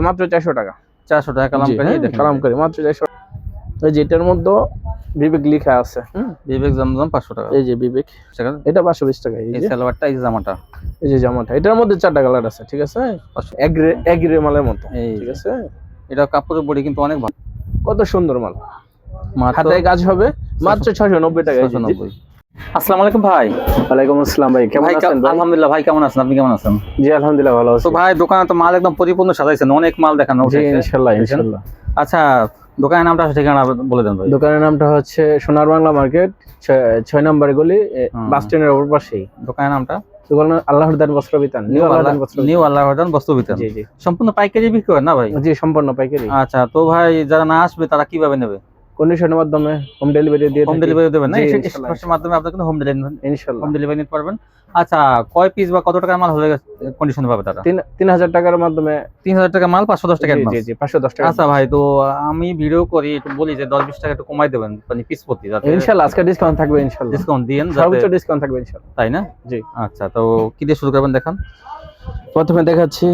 মাত্র 400 টাকা। 400 টাকা কালামকারী। দেখেন কালামকারী মাত্র 400। এই যে এটার মধ্যে বিবেক লেখা আছে। বিবেক জমজম 500 টাকা। এই যে বিবেক, এটা 520 টাকা। এই সালোয়ারটা, এই জামাটা, এই যে জামাটা, এটার মধ্যে 4টা কালার আছে, ঠিক আছে? এগ্রে মালের মতো, ঠিক আছে? এটা কাপড়ের বডি কিন্তু অনেক ভালো, কত সুন্দর মাল, হাতে কাজ হবে, মাত্র 690 টাকা। 690। আসসালামু আলাইকুম ভাই। ওয়ালাইকুম আসসালাম ভাই, কেমন আছেন? আলহামদুলিল্লাহ ভাই, কেমন আছেন? আপনি কেমন আছেন? জি আলহামদুলিল্লাহ ভালো আছি। তো ভাই দোকানে তো মাল একদম পরিপূর্ণ সাজাইছেন, অনেক মাল দেখানো হচ্ছে। জি ইনশাআল্লাহ ইনশাআল্লাহ। আচ্ছা, দোকানের নামটা ঠিকানা বলে দেন ভাই। দোকানের নামটা হচ্ছে সোনার বাংলা মার্কেট, 6 নম্বর গলি, বাস স্ট্যান্ডের ওপর পাশেই। দোকানের নামটা আল্লাহর দান বস্ত্র বিতান, নিউ আল্লাহর দান বস্ত্র বিতান। জি জি, সম্পূর্ণ পাইকারি বিক্রি করেন না ভাই? জি সম্পূর্ণ পাইকারি। আচ্ছা, তো ভাই যারা না আসবে তারা কিভাবে নেবে? কন্ডিশনের মাধ্যমে হোম ডেলিভারি দিয়ে, হোম ডেলিভারি দেবেন না? এর মাধ্যমে আপনি কিন্তু হোম ডেলিভারি ইনশাআল্লাহ হোম ডেলিভারি নিতে পারবেন। আচ্ছা, কয় পিস বা কত টাকার মাল হলে কন্ডিশন পাবে তারা? 3000 টাকার মাধ্যমে। 3000 টাকা মাল 510 টাকা অ্যাডভান্স। জি জি 510 টাকা। আচ্ছা ভাই, তো আমি ভিডিও করি, একটু বলি যে 10-20 টাকা একটু কমাই দেবেন মানে পিস প্রতি, যাতে ইনশাআল্লাহ আজকে ডিসকাউন্ট থাকবে। ইনশাআল্লাহ ডিসকাউন্ট দিয়েন, সর্বোচ্চ ডিসকাউন্ট থাকবে ইনশাআল্লাহ, তাই না? জি। আচ্ছা, তো কি দিয়ে শুরু করবেন দেখান। প্রথমে দেখাচ্ছি,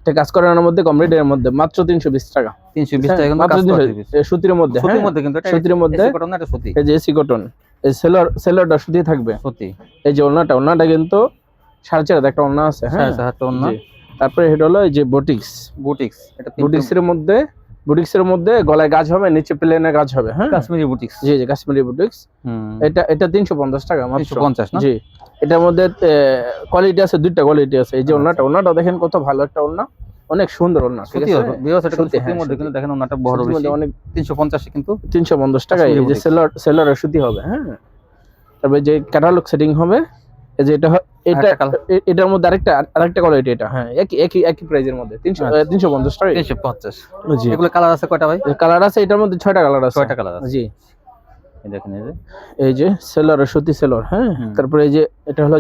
এটা কাজ করানোর মধ্যে কম রেটের মধ্যে মাত্র 320 টাকা। 320 টাকা কিন্তু কাজ করা দিবেন সুতির মধ্যে। সুতির মধ্যে কিন্তু এটা সুতির মধ্যে কটন না, এটা সুতি। এই যে এসি কটন, এই সেলরটা সুতি থাকবে, সুতি। এই যে ওড়নাটা কিন্তু 4.5 একটা ওড়না আছে, হ্যাঁ 4.5 ওড়না। তারপরে এটা হলো এই যে বুটিক্স, এটা বুটিক্সের মধ্যে গলায় কাজ হবে, নিচে প্লেনে কাজ হবে, হ্যাঁ কাশ্মীরি বুটিক্স। জি জি কাশ্মীরি বুটিক্স। এটা 350 টাকা মাত্র। 350 না? জি, এটার মধ্যে কোয়ালিটি আছে, দুইটা কোয়ালিটি আছে। এই যে ওড়নাটা দেখেন কত ভালো একটা ওড়না, অনেক সুন্দর ওড়না, ঠিক আছে? সুতির মধ্যে কিন্তু দেখেন ওড়নাটা বড় বেশি, অনেক 350 কিন্তু 350 টাকা। এই যে সেলরের সুতি হবে, হ্যাঁ। তারপরে যে ক্যাটালগ সেটিং হবে, এই যে এটার মধ্যে আরেকটা কোয়ালিটি, এটা হ্যাঁ একই প্রাইজের মধ্যে 350 টাকা। 350। জি, এগুলো কালার আছে কয়টা ভাই? কালার আছে এটার মধ্যে 6টা কালার আছে। 6টা কালার আছে, জি। দেখেন এই যে সেলরের সুতি সেলর, হ্যাঁ। তারপরে এই যে এটা হলো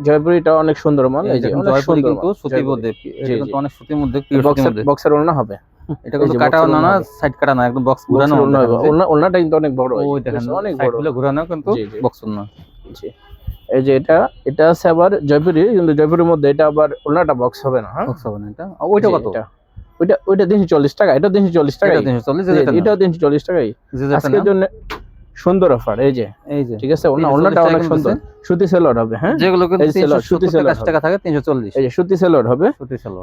জয়পুরিটা অনেক সুন্দর মাল। এই যে অনেক সুন্দর কিন্তু সুতির মধ্যে, এটা কিন্তু অনেক সুতির মধ্যে, বক্সের ওড়না হবে। এটা কিন্তু কাটাও না, সাইড কাটা না, একদম বক্স ঘোরানো হবে। ওড়নাটা কিন্তু অনেক বড়, ওই দেখেন অনেক বড়, সাইডগুলো ঘোরানো কিন্তু বক্স ওড়না। জি, এই যে এটা আছে আবার জয়পুরি, কিন্তু জয়পুরের মধ্যে এটা আবার ওড়নাটা বক্স হবে না, হ্যাঁ বক্স হবে না। এটা ওইটা কত? ওইটা 340 টাকা, এটা 340 টাকা, এটাও 340 টাকাই আজকের জন্য সুন্দর অফার। এই যে ঠিক আছে, ওড়নাটা অনেক সুন্দর, সুতি সেলর হবে, হ্যাঁ যেগুলো কিন্তু 370 টাকা থাকে 340। এই যে সুতি সেলর হবে,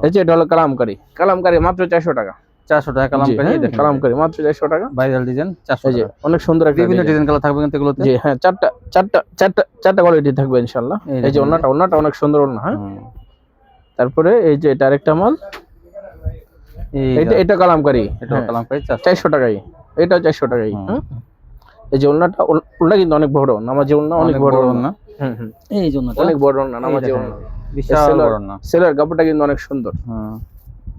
এই যে এটা হলো কালামকারী মাত্র 400 টাকা। 400 টাকা কালামকারী, দেখেন কালামকারী মাত্র 400 টাকা। ভাইরাল ডিজাইন 400 টাকা। অনেক সুন্দর একটা বিভিন্ন ডিজাইন কালার থাকবে কিন্তু এগুলোতে। জি হ্যাঁ, চারটা কোয়ালিটি থাকবে ইনশাআল্লাহ। এই যে ওড়নাটা অনেক সুন্দর ওড়না, হ্যাঁ। তারপরে এই যে এটা আরেকটা মাল, এটা কালামকারী, 400 টাকাই, এটা 400 টাকাই, হ্যাঁ। এই যে ওড়না কিন্তু অনেক বড়, নামাজি ওড়না, অনেক বড় ওড়না, এই যে অনেক বড় ওড়না, নামাজি ওড়না, বিশাল বড় ওড়না। সেলার কাপড়টা কিন্তু অনেক সুন্দর।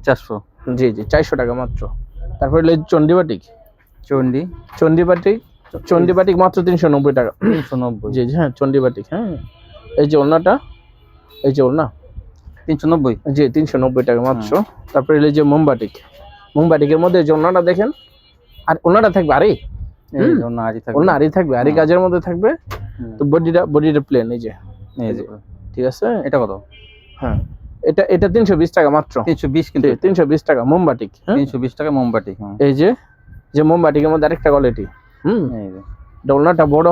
400। জি জি 400 টাকা মাত্র। তারপরে চন্ডিবাটিক মাত্র 390 টাকা। 390, জি জি হ্যাঁ চন্ডিবাটিক, হ্যাঁ। এই যে ওড়না 390, জি 390 টাকা মাত্র। তারপরে এই যে মোমবাটিকের মধ্যে যে ওড়নাটা দেখেন, আর ওড়নাটা থাকবে ওড়না আরি থাকবে, আরি কাজের মধ্যে থাকবে। তো বডিটা প্লেন, এই যে ঠিক আছে। এটা কত? হ্যাঁ এটা 320 টাকা মাত্র। 320, কিন্তু 320 টাকা মোমবাটিক, 320 টাকা মোমবাটিক। এই যে মোমবাটিকের মধ্যে আরেকটা কোয়ালিটি, এই যে ওড়নাটা বড়,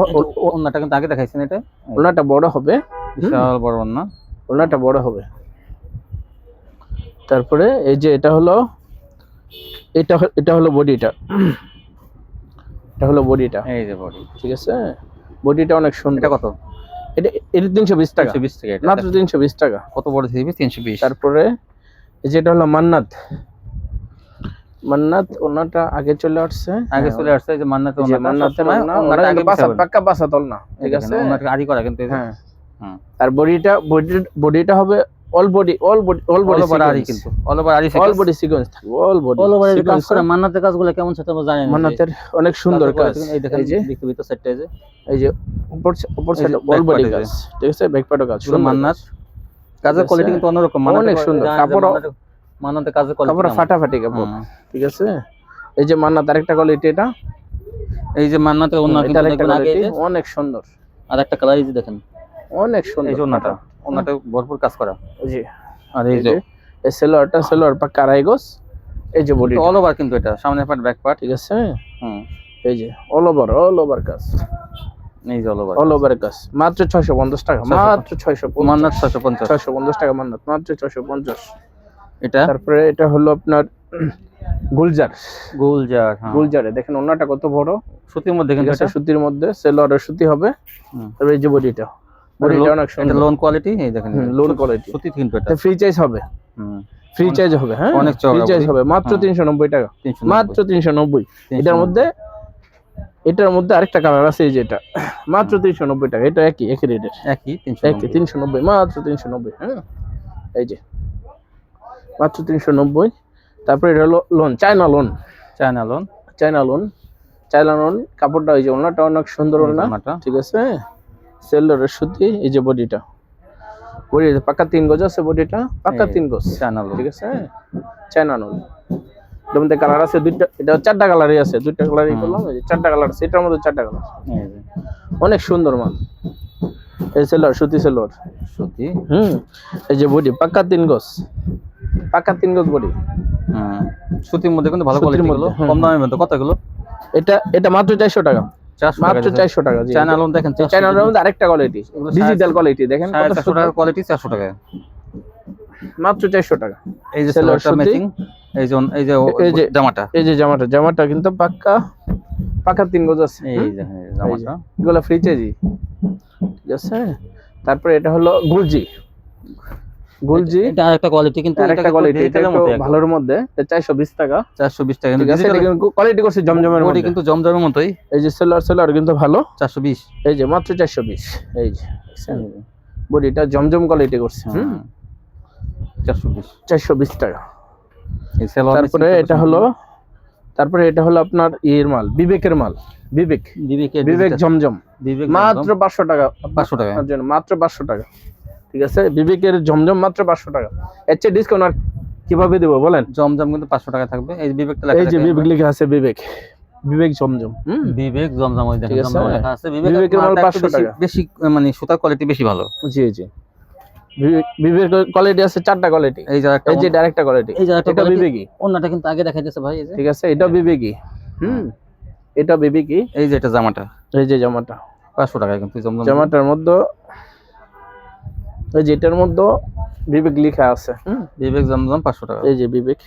ওড়নাটা কিন্তু আগে দেখাইছেন, এটা ওড়নাটা বড় হবে, বিশাল বড় ওড়না, ওড়নাটা বড় হবে। তারপরে এই যে এটা হলো বডিটা, এই যে বডি, ঠিক আছে। বডিটা অনেক সুন্দর। এটা কত? এটা 320 টাকা, 320 টাকা, মাত্র 320 টাকা। কত বড় থ্রি পিস? 320। তারপরে এই যে এটা হলো মান্নাত ওনাটা আগে চলে আসছে, এই যে মান্নাতের ওনাটা আগে পাক্কা বাসা তল না, ঠিক আছে। ওনাটা আদি করা কিন্তু, হ্যাঁ। আর বডিটা হবে অল বডি আরি, কিন্তু অল বডি সিকোয়েন্স থাকবে, অল বডি কাজ করে। মান্নাতের কাজগুলো কেমন সেটা আমরা জানি না। মান্নাতের অনেক সুন্দর কাজ, এই দেখেন ভিতর সাইডটা, এই যে উপর সাইড অল বডি কাজ, ঠিক আছে। ব্যাক পার্টও কাজ, মান্নাত কাজের কোয়ালিটি কিন্তু অন্যরকম, অনেক সুন্দর কাপড়। মান্নাতের কাজের কোয়ালিটি, কাপড় ফাটাফাটি কাপড়, ঠিক আছে। এই যে মান্নাত আরেকটা কোয়ালিটি, এটা এই যে মান্নাতের ওন্না কিন্তু অনেক সুন্দর। আর একটা কালার এই যে দেখেন, অনেক সুন্দর। এই যে ওন্নাটা ভরপুর কাজ করা, জি। আর এই যে এই সেলোয়ার পাক্কা আড়াই গজ। এই যে বডি অল ওভার কিন্তু এটা সামনের পার্ট ব্যাক পার্ট, ঠিক আছে। হুম, এই যে অল ওভার কাজ, এই যে অল ওভার কাজ, মাত্র 650 টাকা, মাত্র 650, মান্নাত 650, 650 টাকা মান্নাত, মাত্র 650। এটা তারপরে এটা হলো আপনার গুলজার, হ্যাঁ, গুলজারে দেখেন ওন্নাটা কত বড়, সুতির মধ্যে কিন্তু এটা, সুতির মধ্যে সেলোয়ারের সুতি হবে। তবে এই যে বডিটা অনেক সুন্দর, এটা লোন কোয়ালিটি, এই দেখেন লোন কোয়ালিটি, সুতি কিন্তু এটা ফ্রি চাইজ হবে, ফ্রি চাইজ হবে, হ্যাঁ অনেক ফ্রি চওড়া চাইজ বডি। হবে, মাত্র 390 টাকা, 390, মাত্র 390। এটার মধ্যে আরেকটা কালার আছে, এই যে এটা মাত্র 390 টাকা, এটা একই রেটের, একই 390, মাত্র 390। হ্যাঁ এই যে মাত্র 390। তারপরে এটা হলো লোন, চায়না লোন, কাপড়টা এই যে ওনাটা অনেক সুন্দর ওনা, ঠিক আছে। সেলোয়ারের সুতি, এই যে বডিটা পাক্কা 3 গজ আছে, বডিটা পাক্কা 3 গজ, ঠিক আছে। চায়না লোন, এর মধ্যে কালার আছে দুইটা, এটা 4টা কালারই আছে, 2টা কালারই করলাম, এই যে 4টা কালার আছে, এটার মধ্যে 4টা কালার, অনেক সুন্দর মাল। এই সেলোয়ার সুতি, এই যে বডি পাক্কা 3 গজ, বডি, সুতির মধ্যে কিন্তু ভালো কোয়ালিটি গুলো, কম দামের মধ্যে। কত এগুলো? এটা মাত্র 400 টাকা, মাত্র 400 টাকা। চায়না লোন দেখেন, চায়না লোনের মধ্যে আরেকটা কোয়ালিটি, ডিজিটাল কোয়ালিটি দেখেন, কত 400 টাকা কোয়ালিটি, 400 টাকা, মাত্র 400 টাকা। এই যে সেলোয়ারটা ম্যাচিং, এই যে জামাটা কিন্তু পাক্কা 3 গজ আছে, এই যে জামাটা, এগুলো ফ্রি চাইজি, ঠিক আছে। তারপরে এটা হলো গুলজি, এটা আরেকটা কোয়ালিটি, কিন্তু আরেকটা কোয়ালিটি, এটা একটু ভালোর মধ্যে, 420 টাকা, 420 টাকা, ঠিক আছে। এটা কিন্তু কোয়ালিটি করছে জমজমের মধ্যে, কিন্তু জমজমের মতোই। এই যে সেলোয়ার কিন্তু ভালো, 420, এই যে মাত্র 420। এই যে বডিটা জমজম কোয়ালিটি করছে, 420 টাকা। এই সেলোয়ার, তারপরে এটা হলো আপনার মাল, বিবেকের মাল, বিবেক জমজম, মাত্র 500 টাকা, 500 টাকা জন্য, মাত্র 500 টাকা, ঠিক আছে। বিবেকের জমজম মাত্র 500 টাকা, এর চেয়ে ডিসকাউন্ট আর কিভাবে দেবো বলেন? জমজম কিন্তু 500 টাকা থাকবে। এই বিবেকটা এই যে বিবেক লেখা আছে, বিবেক জমজম, বিবেক জমজম, ওই দেখেন জমজম লেখা আছে। বিবেকের মাল 500 টাকা, বেশি মানে সুতার কোয়ালিটি বেশি ভালো। জি বিবেকের কোয়ালিটি আছে 4টা কোয়ালিটি, এই যে ডাইরেক্টটা কোয়ালিটি, এটা বিবেকই, ওন্নাটা কিন্তু আগে দেখাইতেছে ভাই, এই যে ঠিক আছে, এটা বিবেকই, এটা বিবেকই। এই যে এটা জামাটা, এই যে জামাটা 500 টাকা কিন্তু জমজম, জামাটার মধ্যে এই যে এটার মধ্যে বিবেক লেখা আছে, বিবেক জমজম 500 টাকা। এই যে বিবেক,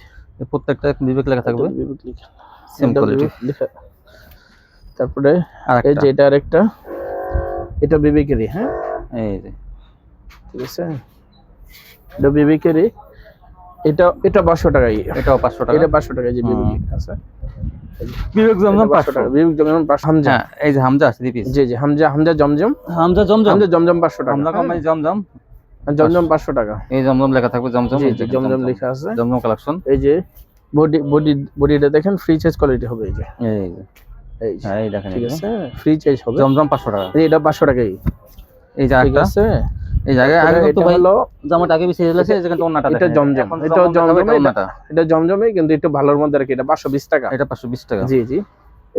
প্রত্যেকটা বিবেক লেখা থাকবে, বিবেক লেখা, সেম কোয়ালিটি লেখা। তারপরে এই যে এটা আরেকটা, এটা বিবেকেরই, হ্যাঁ এই যে, ঠিক আছে, এটা বিবেকেরই, এটা 500 টাকা, এটাও 500 টাকা, এটা 500 টাকা, যে বিবেক লেখা আছে, বিবেক জমজম 500 টাকা, বিবেক জমজম 500। হামজা, এই যে হামজা আছে 3 পিস, জি হামজা জমজম 500 টাকা, হামজা কোম্পানি জমজম 500 টাকা। এই জমজম লেখা থাকবে, জমজম লেখা আছে, জমজম কালেকশন। এই যে বডিটা দেখেন, ফ্রি চাইজ কোয়ালিটি হবে, এই যে এই দেখেন, ঠিক আছে, ফ্রি চাইজ হবে, জমজম 500 টাকা, এটা 500 টাকাই। এই যে ঠিক আছে, এই জায়গায় আগে তো ভাই জামাটা আগে বেশি রেলেছে, এই জায়গাটা ওন্নাটা, এটা জমজম, এটা জমজমই, কিন্তু একটু ভালোর মধ্যে রাখি, এটা 520 টাকা, এটা 520 টাকা। জি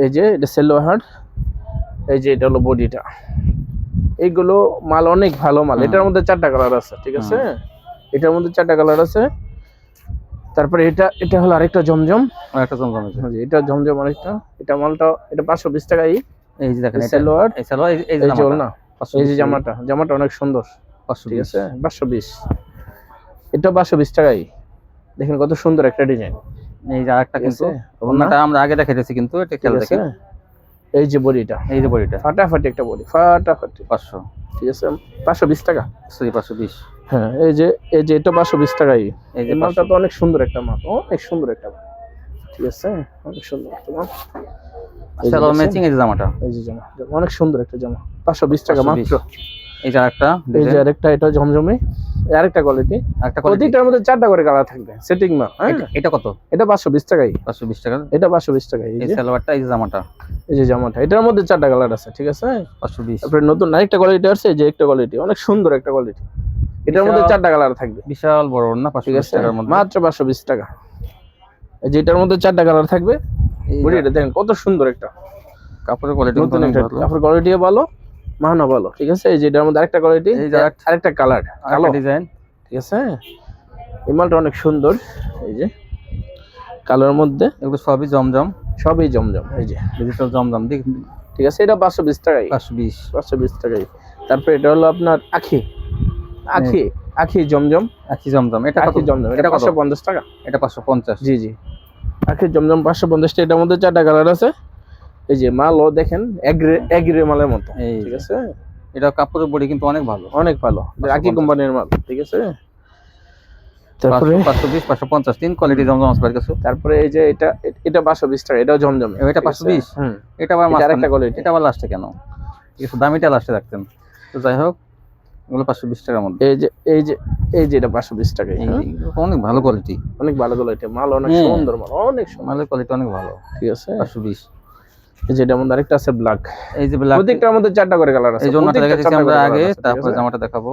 এই যে এটা সেলোয়ার, এই যে এটা হলো বডিটা, এইগুলো মাল অনেক ভালো মাল। এটার মধ্যে 4টা কালার আছে, ঠিক আছে, এটার মধ্যে 4টা কালার আছে। তারপরে এটা হলো আরেকটা জমজম, এটা জমজম আরেকটা, এটা মালটা, এটা 520 টাকাই। এই যে দেখেন সেলোয়ার, এই যে না, এই যে জামাটা অনেক সুন্দর, ঠিক আছে, 520, এটা 520 টাকাই। দেখেন কত সুন্দর একটা ডিজাইন। এই যে আরেকটা, কিন্তু ওন্নাটা আমরা আগে দেখাইতেছি, কিন্তু এটা খেয়াল দেখেন, এই যে বডিটা, ফাটাফাটি একটা বডি, ফাটাফাটি, 500, ঠিক আছে, 520 টাকা, সরি 520। হ্যাঁ এই যে এটা 520 টাকাই। এই যে মালটা তো অনেক সুন্দর একটা মাল, অনেক সুন্দর একটা মাল, ঠিক আছে, অনেক সুন্দর একটা মাল। সেলোয়ার ম্যাচিং, এই যে জামাটা, এই যে জামা অনেক সুন্দর একটা জামা, 520 টাকা মাত্র। এই যে আরেকটা, এটা জমজমে, আরেকটা কোয়ালিটি, প্রতিটার মধ্যে 4টা করে কালার থাকবে, সেটিং মাল। এটা কত? এটা 520 টাকাই, 520 টাকা, এটা 520 টাকাই। এই সালোয়ারটা, এই যে জামাটা, এটার মধ্যে 4টা কালার আছে, ঠিক আছে, 520। তারপরে নতুন আরেকটা কোয়ালিটি আছে, এই যে একটা কোয়ালিটি, অনেক সুন্দর একটা কোয়ালিটি, এটার মধ্যে 4টা কালার থাকবে, বিশাল বড় না, 520 টাকার মধ্যে, মাত্র 520 টাকা। এই যে এটার মধ্যে 4টা কালার থাকবে, বডিটা দেখেন কত সুন্দর একটা কাপড়ের কোয়ালিটি, কাপড়ের কোয়ালিটিও ভালো, মানও ভালো, ঠিক আছে। এই যে এটার মধ্যে আরেকটা কোয়ালিটি, আরেকটা কালার, কালো ডিজাইন, ঠিক আছে, এই মালটা অনেক সুন্দর, এই যে কালোর মধ্যে, এগুলো সবই জমজম, সবই জমজম, এই যে ডিজিটাল জমজম। ঠিক আছে, এটা 520 টাকায়, 520 টাকায়। তারপর এটা হলো আপনার আখি, আখি আখি জমজম, আখি জমজম, এটা আখি জমজম, এটা 550 টাকা, এটা 550। জি জি, আখি জমজম 550 টাকা। এটার মধ্যে 4টা কালার আছে, এই যে মালও দেখেন এগ্রে মালের মতো, ঠিক আছে। এটা কাপড়ের বডি কিন্তু অনেক ভালো, অনেক ভালো, আকি কোম্পানির মাল, ঠিক আছে। তারপরে 520 550 তিন কোয়ালিটি জমজম আছে কাছে। তারপরে এই যে এটা 520 টাকা, এটাও জমজম, এটা 520। এটা আবার আরেকটা কোয়ালিটি, এটা আবার লাস্টে কেন, ঠিক আছে, দামিটা লাস্টে রাখতেন। তো যাই হোক, এগুলো 520 টাকার মধ্যে। এই যে এটা 520 টাকা, অনেক ভালো কোয়ালিটি, অনেক ভালো কোয়ালিটি মাল, অনেক সুন্দর মাল, অনেক সুন্দর মালের কোয়ালিটি অনেক ভালো, ঠিক আছে। 520। এই যে এটার মধ্যে আরেকটা আছে ব্ল্যাক, এই যে ব্ল্যাক, প্রত্যেকটার মধ্যে 4টা করে কালার আছে। এই জন্য দেখাচ্ছি আমরা আগে, তারপর জামাটা দেখাবো।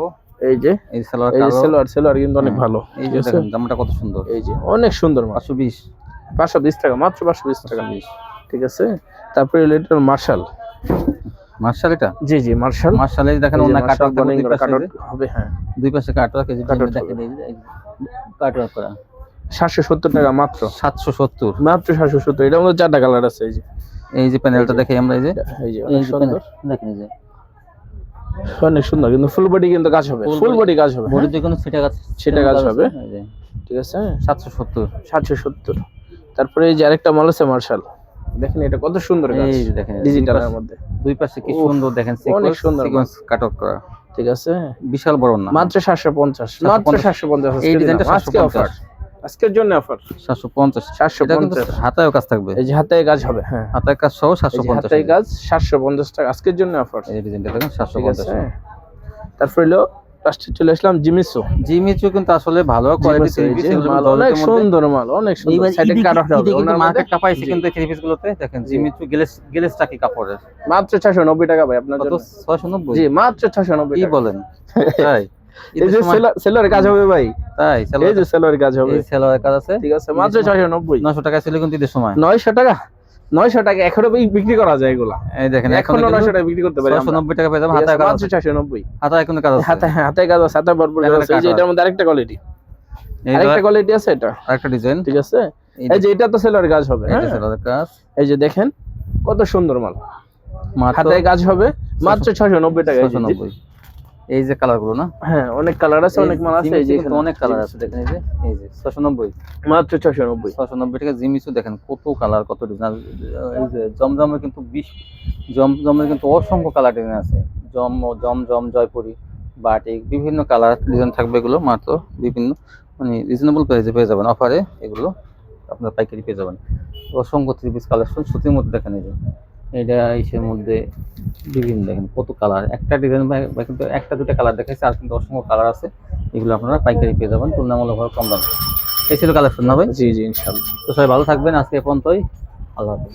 এই যে এই সালোয়ার, এই সালোয়ার কিন্তু অনেক ভালো, এই যে দেখেন জামাটা কত সুন্দর, এই যে অনেক সুন্দর মাল। 520 টাকা, মাত্র 520 টাকা, ঠিক আছে। তারপরে এটা মার্শাল, এটা জি জি মার্শাল, এই দেখেন ওনা কাটওয়ার্ক হবে, হ্যাঁ দুই পাশে কাটওয়ার্ক, এই যে দেখেন এই কাটওয়ার্ক করা, 770 টাকা মাত্র, 770 মাত্র 770। এটার মধ্যে 4টা কালার আছে, এই যে প্যানেলটা দেখি আমরা, এই যে অনেক সুন্দর দেখেন, এই যে অনেক সুন্দর, কিন্তু ফুল বডি কিন্তু কাজ হবে, ফুল বডি কাজ হবে, বডিতে কোনো সেটা কাজ হবে, ঠিক আছে। 770। তারপরে এই যে আরেকটা মাল আছে মার্শাল, দেখেন এটা কত সুন্দর কাজ, এই যে দেখেন ডিজিটালের মধ্যে দুই পাশে কি সুন্দর, দেখেন অনেক সুন্দর সিকোয়েন্স কাটওয়ার্ক করা, ঠিক আছে। বিশাল বড় না, মাত্র 750, মাত্র 750। এই ডিজাইনটা 750, আজকের জন্য অফার 750। হাতায়ও কাজ থাকবে, এই যে হাতায় কাজ হবে, হ্যাঁ হাতায় কাজ সহ 750, হাতায় কাজ 750 টাকা আজকের জন্য অফার। এই ডিজাইনটা দেখেন 750। তারপর হলো লাস্টে চলে আসলাম জিমিচু কিন্তু আসলে ভালো কোয়ালিটি, অনেক সুন্দর মাল, অনেক সুন্দর, সাইডে কাট হবে, ওনার মার্কেট কাপাইছে কিন্তু এই থ্রি পিস গুলোতে। দেখেন জিমিচু গ্লেসটা কি কাপড়ের, মাত্র 690 টাকা ভাই আপনার জন্য, 690, জি মাত্র 690 কি বলেন, তাই এই যে সেলরের কাজ হবে ভাই, তাই এই যে সেলরের কাজ হবে, এই সেলরের কাজ আছে, ঠিক আছে, মাত্র 690। 900 টাকা ছিল কিন্তু ঈদের সময়, 900 টাকা, 900 টাকা এখনো বিক্রি করা যায় এগুলা, এই দেখেন এখনো 900 টাকা বিক্রি করতে পারি, 690 টাকা পেয়ে যাবেন। হাতায় কাজ মাত্র 690, হাতায় কোনো কাজ আছে, হাতায় কাজ আছে, হাতায় ভরপুর কাজ আছে। এই যে এটার মধ্যে আরেকটা কোয়ালিটি, আরেকটা কোয়ালিটি আছে, এটা আরেকটা ডিজাইন, ঠিক আছে। এই যে এটা তো সেলরের কাজ হবে, এটা সেলরের কাজ, এই যে দেখেন কত সুন্দর মাল, হাতায় কাজ হবে, মাত্র 690 টাকা, 690। এই যে কালার গুলো না, হ্যাঁ অনেক কালার আছে, অনেক মাল আছে, এই যে এখানে অনেক কালার আছে, দেখেন এই যে 690, মাত্র 690 টাকা। জিমিচু দেখেন কত কালার, কত ডিজাইন। এই যে জমজমের কিন্তু জমজমের কিন্তু অসংখ্য কালার ডিজাইন আছে, জমজম, জয়পুরি, বাটিক, বিভিন্ন কালার ডিজাইন থাকবে। এগুলো মাত্র বিভিন্ন মানে রিজনেবল প্রাইসে পেয়ে যাবেন, অফারে এগুলো আপনার পাইকারি পেয়ে যাবেন। অসংখ্য থ্রি পিস কালেকশন সুতির মধ্যে দেখেন, এই যে এটা ইসের মধ্যে বিভিন্ন দেখেন কত কালার, একটা ডিজাইন বা কিন্তু একটা দুটো কালার দেখাইছে, আর কিন্তু অসংখ্য কালার আছে। এগুলো আপনারা পাইকারি পেয়ে যাবেন তুলনামূলকভাবে কম দামে। এই ছিল কালেকশন না ভাই? জি জি ইনশাআল্লাহ। তো সবাই ভালো থাকবেন, আজকে এ পর্যন্তই, আল্লাহ হাফেজ।